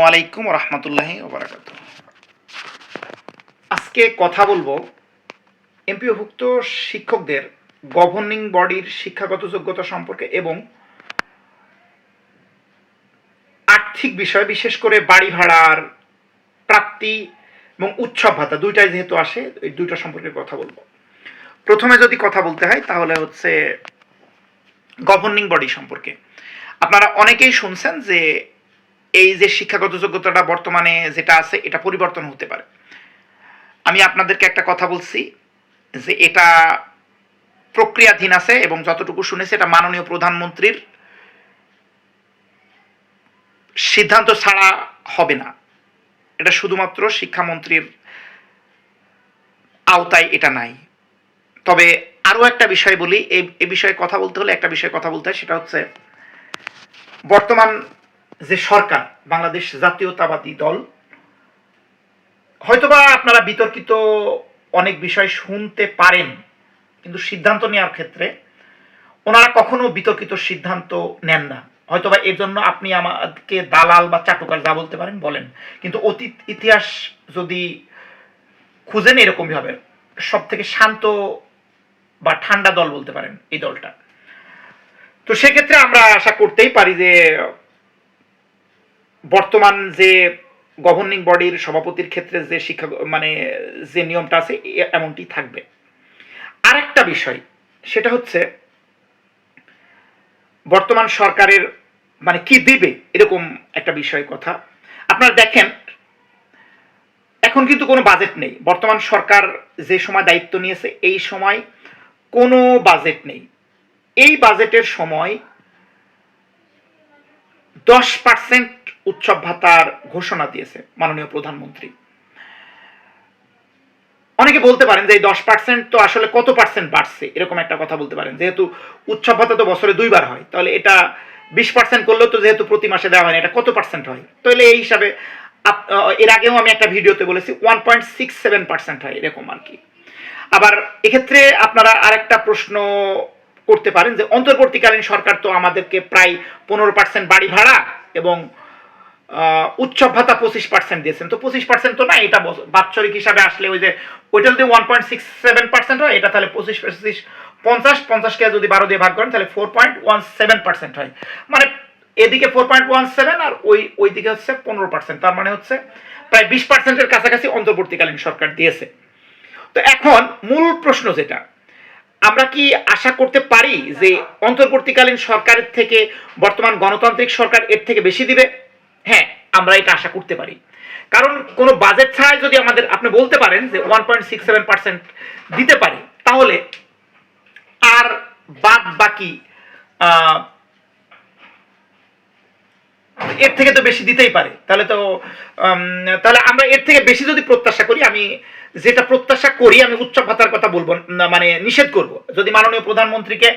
ওয়ালাইকুম রহমতুল্লাহি ওবারাকাতু। আজকে কথা বলবো এমপিওভুক্ত শিক্ষকদের গভর্নিং বডির শিক্ষাগত যোগ্যতা সম্পর্কে এবং আর্থিক বিষয়, বিশেষ করে বাড়ি ভাড়ার প্রাপ্তি এবং উৎসব ভাতা দুইটাই যেহেতু আসে, এই দুইটা সম্পর্কে কথা বলবো। প্রথমে যদি কথা বলতে হয় তাহলে হচ্ছে গভর্নিং বডি সম্পর্কে। আপনারা অনেকেই শুনছেন যে এই যে শিক্ষাগত যোগ্যতাটা বর্তমানে যেটা আছে এটা পরিবর্তন হতে পারে। আমি আপনাদেরকে একটা কথা বলছি যে এটা প্রক্রিয়াধীন আছে এবং যতটুকু শুনেছি এটা মাননীয় প্রধানমন্ত্রীর সিদ্ধান্ত ছাড়া হবে না। এটা শুধুমাত্র শিক্ষামন্ত্রীর আওতায় এটা নাই। তবে আরও একটা বিষয় বলি, এই বিষয়ে কথা বলতে হলে একটা বিষয়ে কথা বলতে হয়, সেটা হচ্ছে বর্তমান যে সরকার, বাংলাদেশ জাতীয়তাবাদী দল, হয়তোবা আপনারা বিতর্কিত অনেক বিষয় শুনতে পারেন, কিন্তু সিদ্ধান্ত নেওয়ার ক্ষেত্রে ওনারা কখনো বিতর্কিত সিদ্ধান্ত নেন না। হয়তোবা এর জন্য আপনি আমাকে দালাল বা চাটুকার যা বলতে পারেন বলেন, কিন্তু অতীত ইতিহাস যদি খুঁজেন এরকমই হবে। সব থেকে শান্ত বা ঠান্ডা দল বলতে পারেন এই দলটা। তো সেক্ষেত্রে আমরা আশা করতেই পারি যে বর্তমান যে গভর্নিং বডির সভাপতির ক্ষেত্রে যে শিক্ষা যে নিয়মটা আছে এমনটি থাকবে। আরেকটা বিষয় সেটা হচ্ছে বর্তমান সরকারের কি দিবে এরকম একটা বিষয় কথা। আপনারা দেখেন এখন কিন্তু কোনো বাজেট নেই। বর্তমান সরকার যে সময় দায়িত্ব নিয়েছে এই সময় কোনো বাজেট নেই। এই বাজেটের সময় 10% উৎসব ভাতার ঘোষণা দিয়েছে মাননীয় প্রধানমন্ত্রী। অনেকে বলতে পারেন যে এই 10% তো আসলে কত পার্সেন্ট বাড়ছে, এরকম একটা কথা বলতে পারেন। যেহেতু উৎসব ভাতা তো বছরে 2বার হয়, তাহলে এটা 20% করলেও তো যেহেতু প্রতি মাসে দেওয়া হয় না, এটা কত পার্সেন্ট হয়? তাহলে এই হিসাবে এর আগেও আমি একটা ভিডিওতে বলেছি 1.67% হয় এরকম আর কি। আবার এক্ষেত্রে আপনারা আরেকটা প্রশ্ন করতে পারেন যে অন্তর্বর্তীকালীন সরকার তো আমাদেরকে প্রায় 15% বাড়ি ভাড়া এবং উৎসব ভাতা 25% দিয়েছেন। তো 25% তো না, এটা বাৎসরিক হিসাবে আসলে ওই যে ওইটা যদি 1.67% হয়, এটা তাহলে 25 50কে যদি 12 দিয়ে ভাগ করেন তাহলে 4.17% হয়। মানে এদিকে 4.17 আর ওই দিকে হচ্ছে 15%। তার মানে হচ্ছে প্রায় 20%-এর কাছাকাছি অন্তর্বর্তীকালীন সরকার দিয়েছে। তো এখন মূল প্রশ্ন যেটা, আমরা কি আশা করতে পারি যে অন্তর্বর্তীকালীন সরকারের থেকে বর্তমান গণতান্ত্রিক সরকার এর থেকে বেশি দিবে? হ্যাঁ, আমরা এটা আশা করতে পারি। কারণ কোনো বাজেট ছাড়াই যদি আপনি বলতে পারেন যে 1.67% দিতে পারে, তাহলে আর বাদ বাকি এর থেকে তো বেশি দিতেই পারে। তাহলে আমরা এর থেকে বেশি যদি প্রত্যাশা করি, আমি যেটা প্রত্যাশা করি, আমি উৎসব ভাতার কথা বলবো না, নিষেধ করব। যদি মাননীয় প্রধানমন্ত্রীকে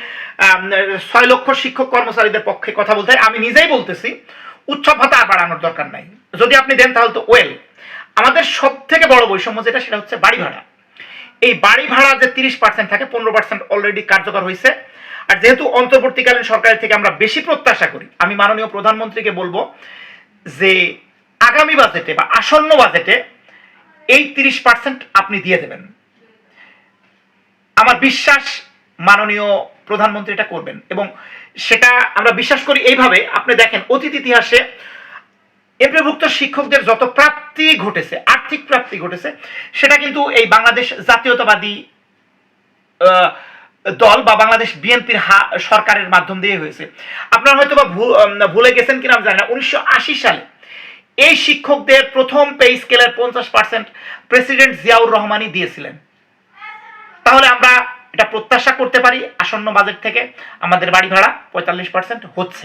6 লক্ষ শিক্ষক কর্মচারীদের পক্ষে কথা বলতে হয়, আমি নিজেই বলতেছি উৎসব ভাতা আর বাড়ানোর দরকার নাই। যদি আপনি দেন তাহলে তো ওয়েল। আমাদের সব থেকে বড় বৈষম্য যেটা, সেটা হচ্ছে বাড়ি ভাড়া। এই বাড়ি ভাড়া যে 30% থাকে, 15% অলরেডি কার্যকর হয়েছে। আর যেহেতু অন্তর্বর্তীকালীন সরকারের থেকে আমরা বেশি প্রত্যাশা করি, আমি মাননীয় প্রধানমন্ত্রীকে বলবো যে আগামী বাজেটে বা আসন্ন বাজেটে এই 30% আপনি দিয়ে দেবেন। আমার বিশ্বাস মাননীয় প্রধানমন্ত্রী এটা করবেন, এবং সেটা আমরা বিশ্বাস করি এইভাবে। আপনি দেখেন অতীত ইতিহাসে এমপিওভুক্ত শিক্ষকদের যত প্রাপ্তি ঘটেছে, আর্থিক প্রাপ্তি ঘটেছে, সেটা কিন্তু এই বাংলাদেশ জাতীয়তাবাদী দল বা বাংলাদেশ বিএনপির সরকারের মাধ্যম দিয়ে হয়েছে। আপনারা হয়তো বা ভুলে গেছেন কিনা আমি জানি না, 1980 সালে এই শিক্ষকদের প্রথম পে স্কেলের 50% প্রেসিডেন্ট জিয়াউর রহমানই দিয়েছিলেন। তাহলে আমরা এটা প্রত্যাশা করতে পারি আসন্ন বাজেট থেকে আমাদের বাড়ি ভাড়া 45% হচ্ছে।